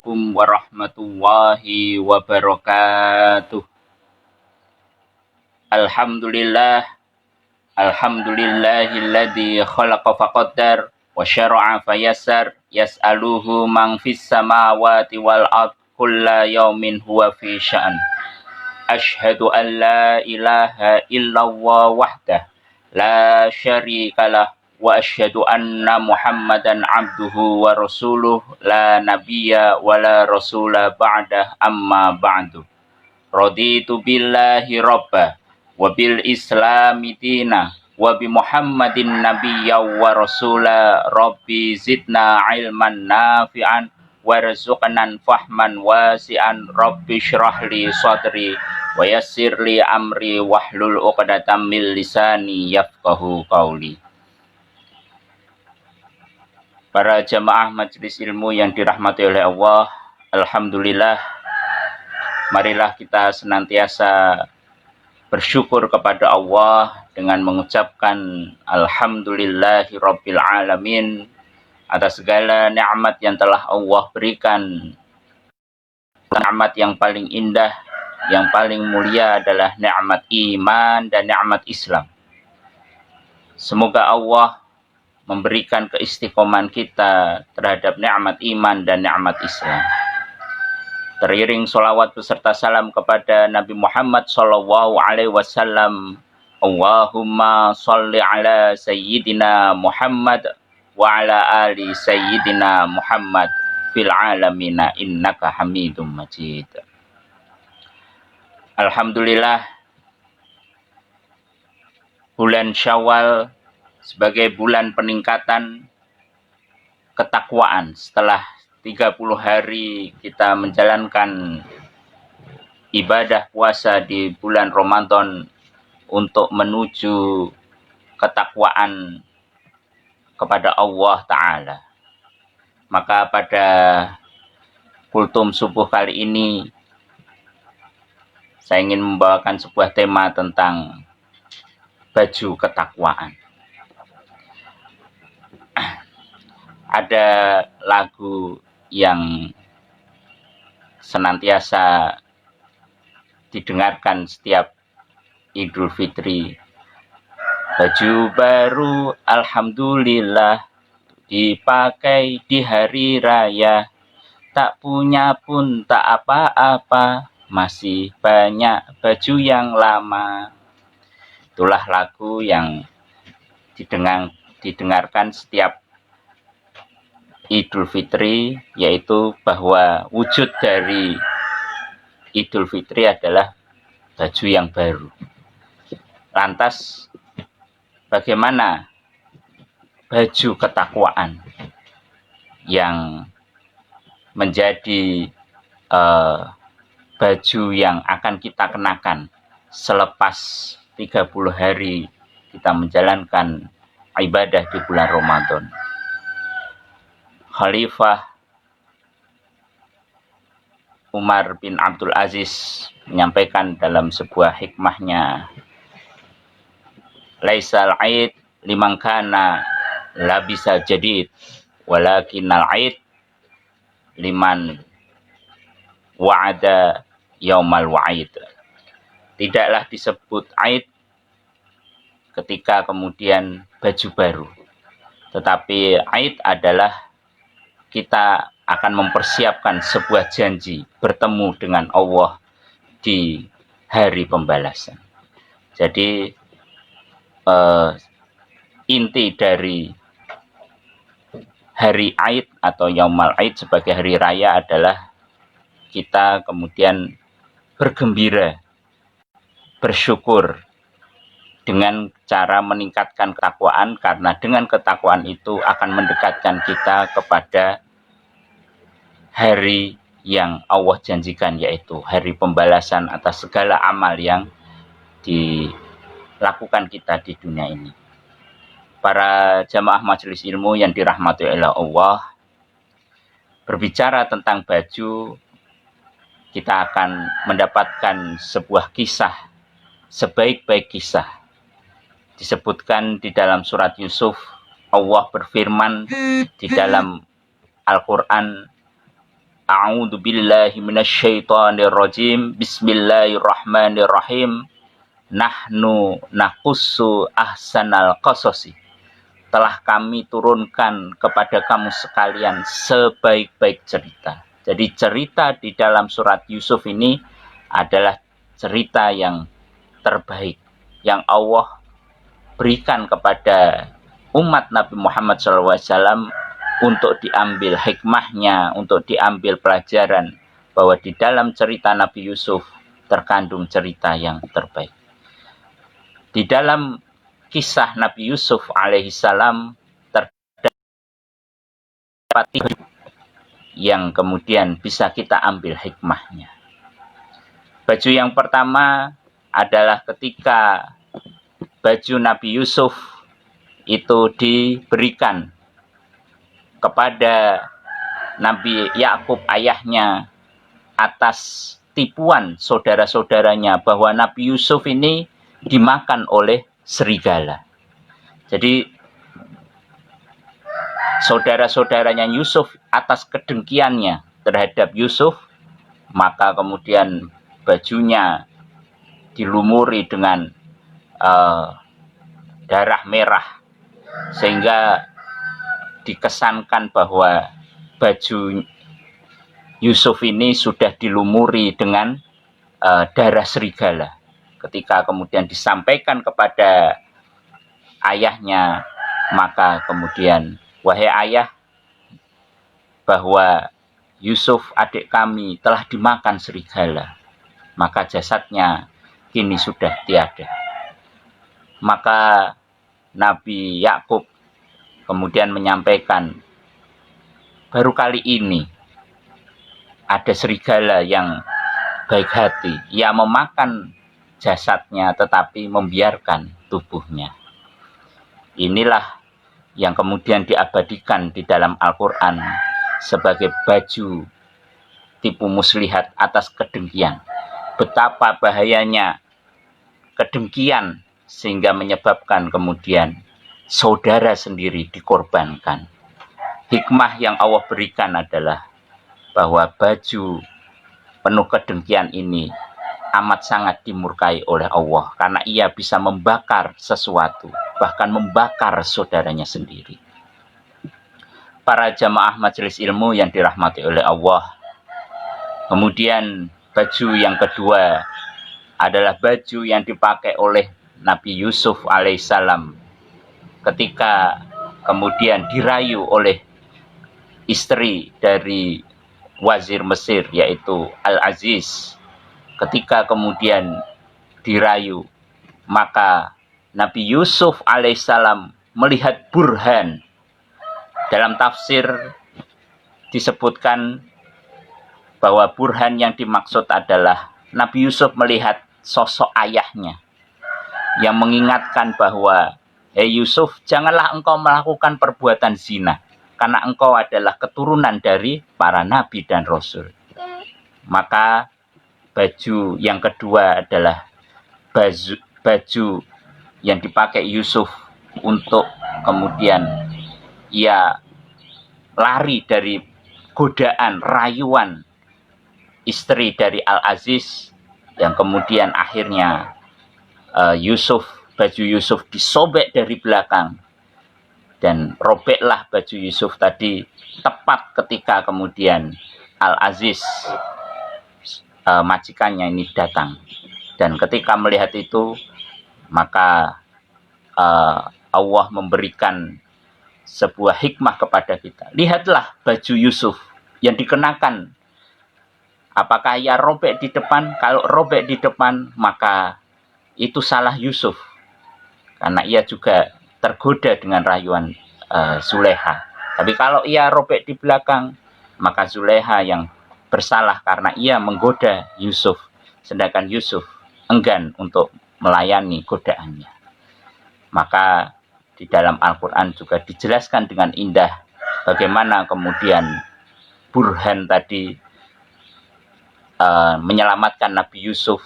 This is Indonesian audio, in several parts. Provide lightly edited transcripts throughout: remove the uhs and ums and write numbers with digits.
Assalamualaikum warahmatullahi wabarakatuh. Alhamdulillah, alhamdulillahilladzi khalaqa faqaddar wa syara'a fayassar yas'aluhu man fis samawati wal ard kulla yaumin huwa fi sya'an. Asyhadu an la ilaha illallah wahdah la syarikalah wa asyhadu anna Muhammadan abduhu wa rasuluh la nabiyya wa la rasula ba'dah amma ba'du. Raditu billahi rabba wa bil islami dina wa bi Muhammadin nabiyya wa rasula. Rabbi zidna ilman nafi'an warzuqnan fahman wasi'an. Rabbi syrah li sadri wa yassir li amri wahlul 'uqdatam min lisani yafqahu qawli. Para jamaah majelis ilmu yang dirahmati oleh Allah, alhamdulillah, marilah kita senantiasa bersyukur kepada Allah dengan mengucapkan alhamdulillahi rabbil alamin atas segala nikmat yang telah Allah berikan. Nikmat yang paling indah, yang paling mulia adalah nikmat iman dan nikmat Islam. Semoga Allah memberikan keistiqomahan kita terhadap nikmat iman dan nikmat Islam. Teriring sholawat beserta salam kepada Nabi Muhammad sallallahu alaihi wasallam. Allahumma sholli ala sayyidina Muhammad wa ala ali sayyidina Muhammad fil alamina innaka hamidum majid. Alhamdulillah, bulan Syawal sebagai bulan peningkatan ketakwaan setelah 30 hari kita menjalankan ibadah puasa di bulan Ramadan untuk menuju ketakwaan kepada Allah Ta'ala. Maka pada kultum subuh kali ini saya ingin membawakan sebuah tema tentang baju ketakwaan. Ada lagu yang senantiasa didengarkan setiap Idul Fitri. Baju baru alhamdulillah dipakai di hari raya, tak punya pun tak apa-apa, masih banyak baju yang lama. Itulah lagu yang didengarkan setiap Idul Fitri, yaitu bahwa wujud dari Idul Fitri adalah baju yang baru. Lantas, bagaimana baju ketakwaan yang menjadi baju yang akan kita kenakan selepas 30 hari kita menjalankan ibadah di bulan Ramadan? Khalifah Umar bin Abdul Aziz menyampaikan dalam sebuah hikmahnya, laisal aid liman kana labisa jadid walakinal aid liman wa'ada yaumal wa'id. Tidaklah disebut aid ketika kemudian baju baru, tetapi aid adalah kita akan mempersiapkan sebuah janji bertemu dengan Allah di hari pembalasan. Jadi inti dari hari Aid atau Yaumal Aid sebagai hari raya adalah kita kemudian bergembira, bersyukur dengan cara meningkatkan ketakwaan, karena dengan ketakwaan itu akan mendekatkan kita kepada hari yang Allah janjikan, yaitu hari pembalasan atas segala amal yang dilakukan kita di dunia ini. Para jamaah majelis ilmu yang dirahmati oleh Allah, berbicara tentang baju, kita akan mendapatkan sebuah kisah, sebaik-baik kisah. Disebutkan di dalam surat Yusuf, Allah berfirman di dalam Al-Quran A'udzu billahi minasyaitonir rajim. Bismillahirrahmanirrahim. Nahnu naqussu ahsanal qasasi. Telah kami turunkan kepada kamu sekalian sebaik-baik cerita. Jadi cerita di dalam surat Yusuf ini adalah cerita yang terbaik yang Allah berikan kepada umat Nabi Muhammad SAW untuk diambil hikmahnya, untuk diambil pelajaran bahwa di dalam cerita Nabi Yusuf terkandung cerita yang terbaik. Di dalam kisah Nabi Yusuf alaihissalam terdapat yang kemudian bisa kita ambil hikmahnya. Baju yang pertama adalah ketika baju Nabi Yusuf itu diberikan kepada Nabi Yakub ayahnya atas tipuan saudara-saudaranya bahwa Nabi Yusuf ini dimakan oleh serigala. Jadi saudara-saudaranya Yusuf atas kedengkiannya terhadap Yusuf, maka kemudian bajunya dilumuri dengan darah merah sehingga dikesankan bahwa baju Yusuf ini sudah dilumuri dengan darah serigala. Ketika kemudian disampaikan kepada ayahnya, maka kemudian, wahai ayah, bahwa Yusuf adik kami telah dimakan serigala, maka jasadnya kini sudah tiada. Maka Nabi Yakub kemudian menyampaikan, baru kali ini ada serigala yang baik hati. Ia memakan jasadnya tetapi membiarkan tubuhnya. Inilah yang kemudian diabadikan di dalam Al-Quran sebagai baju tipu muslihat atas kedengkian. Betapa bahayanya kedengkian sehingga menyebabkan kemudian saudara sendiri dikorbankan. Hikmah yang Allah berikan adalah bahwa baju penuh kedengkian ini amat sangat dimurkai oleh Allah karena ia bisa membakar sesuatu, bahkan membakar saudaranya sendiri. Para jamaah majelis ilmu yang dirahmati oleh Allah. Kemudian baju yang kedua adalah baju yang dipakai oleh Nabi Yusuf alaihissalam ketika kemudian dirayu oleh istri dari wazir Mesir, yaitu Al-Aziz. Ketika kemudian dirayu, maka Nabi Yusuf alaihissalam melihat burhan. Dalam tafsir disebutkan bahwa burhan yang dimaksud adalah Nabi Yusuf melihat sosok ayahnya yang mengingatkan bahwa, hei Yusuf, janganlah engkau melakukan perbuatan zina, karena engkau adalah keturunan dari para nabi dan rasul. Maka baju yang kedua adalah baju yang dipakai Yusuf untuk kemudian ia lari dari godaan, rayuan istri dari Al-Aziz, yang kemudian akhirnya baju Yusuf disobek dari belakang dan robeklah baju Yusuf tadi tepat ketika kemudian Al-Aziz majikannya ini datang. Dan ketika melihat itu, maka Allah memberikan sebuah hikmah kepada kita. Lihatlah baju Yusuf yang dikenakan. Apakah ia robek di depan? Kalau robek di depan, maka itu salah Yusuf, karena ia juga tergoda dengan rayuan Zuleha. Tapi kalau ia robek di belakang, maka Zuleha yang bersalah karena ia menggoda Yusuf, sedangkan Yusuf enggan untuk melayani godaannya. Maka di dalam Al-Quran juga dijelaskan dengan indah bagaimana kemudian burhan tadi menyelamatkan Nabi Yusuf,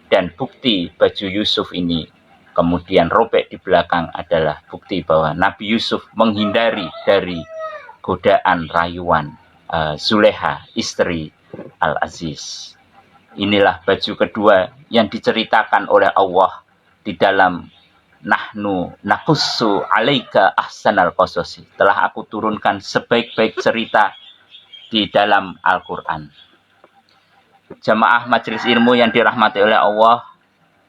dan bukti baju Yusuf ini kemudian robek di belakang adalah bukti bahwa Nabi Yusuf menghindari dari godaan rayuan Zuleha, istri Al-Aziz. Inilah baju kedua yang diceritakan oleh Allah di dalam Nahnu nakussu alaika ahsanal qasasi. Telah aku turunkan sebaik-baik cerita di dalam Al-Quran. Jamaah majelis ilmu yang dirahmati oleh Allah,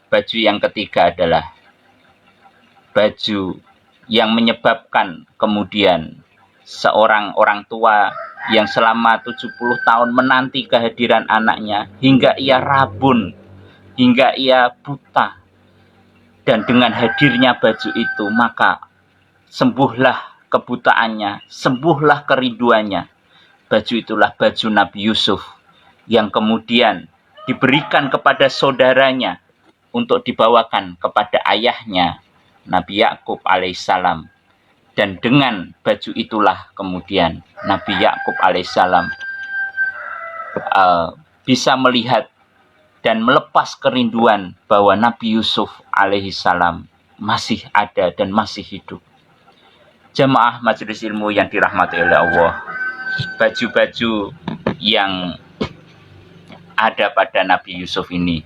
baju yang ketiga adalah baju yang menyebabkan kemudian seorang orang tua yang selama 70 tahun menanti kehadiran anaknya hingga ia rabun, hingga ia buta. Dan dengan hadirnya baju itu maka sembuhlah kebutaannya, sembuhlah kerinduannya. Baju itulah baju Nabi Yusuf yang kemudian diberikan kepada saudaranya untuk dibawakan kepada ayahnya Nabi Yakub alaihissalam. Dan dengan baju itulah kemudian Nabi Yakub alaihissalam bisa melihat dan melepas kerinduan bahwa Nabi Yusuf alaihissalam masih ada dan masih hidup. Jamaah majelis ilmu yang dirahmati oleh Allah, baju-baju yang ada pada Nabi Yusuf ini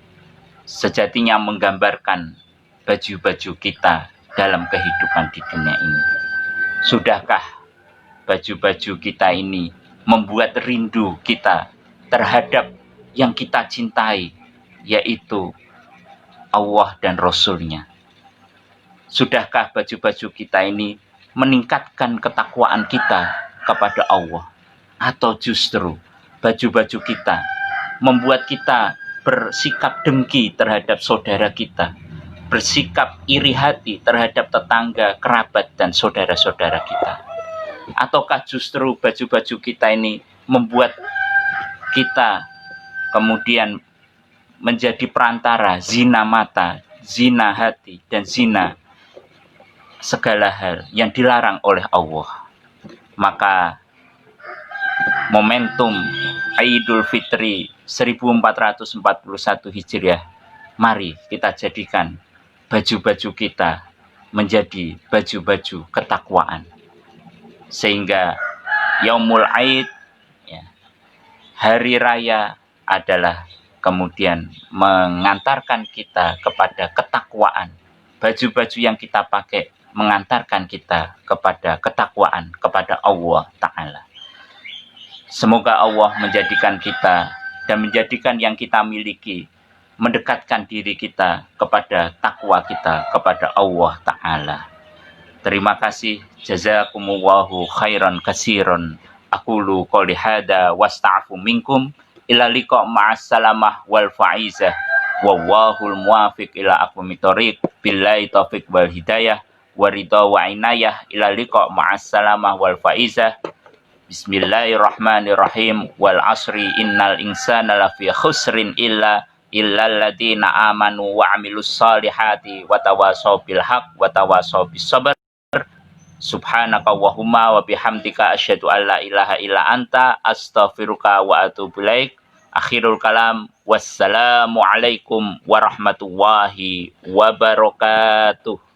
sejatinya menggambarkan baju-baju kita dalam kehidupan di dunia ini. Sudahkah baju-baju kita ini membuat rindu kita terhadap yang kita cintai, yaitu Allah dan Rasul-Nya? Sudahkah baju-baju kita ini meningkatkan ketakwaan kita kepada Allah? Atau justru baju-baju kita membuat kita bersikap dengki terhadap saudara kita, bersikap iri hati terhadap tetangga, kerabat, dan saudara-saudara kita? Ataukah justru baju-baju kita ini membuat kita kemudian menjadi perantara zina mata, zina hati, dan zina segala hal yang dilarang oleh Allah? Maka momentum Idul Fitri 1441 Hijriah, mari kita jadikan baju-baju kita menjadi baju-baju ketakwaan. Sehingga Yaumul Aid, ya, hari raya, adalah kemudian mengantarkan kita kepada ketakwaan. Baju-baju yang kita pakai mengantarkan kita kepada ketakwaan kepada Allah Ta'ala. Semoga Allah menjadikan kita dan menjadikan yang kita miliki mendekatkan diri kita kepada takwa kita kepada Allah Ta'ala. Terima kasih. Jazakumullahu khairan katsiran. Aqulu qouli hadza wasta'fu minkum ila liqa' ma'as salamah wal faizah. Wallahul muwafiq ila aqwamit thoriq. Billahi taufiq wal hidayah wa ridha wa inayah ila liqa' ma'as salamah wal faizah. Bismillahirrahmanirrahim. Wal asri innal insana lafi khusrin illa alladziina amanu wa 'amilus shalihati wa tawasaw bil haqq wa tawasaw bis sabr. Subhanakallahumma wa bihamdika asyhadu an la ilaha illa anta astaghfiruka wa atubu ilaik. Akhirul kalam, wassalamu alaikum warahmatullahi wabarakatuh.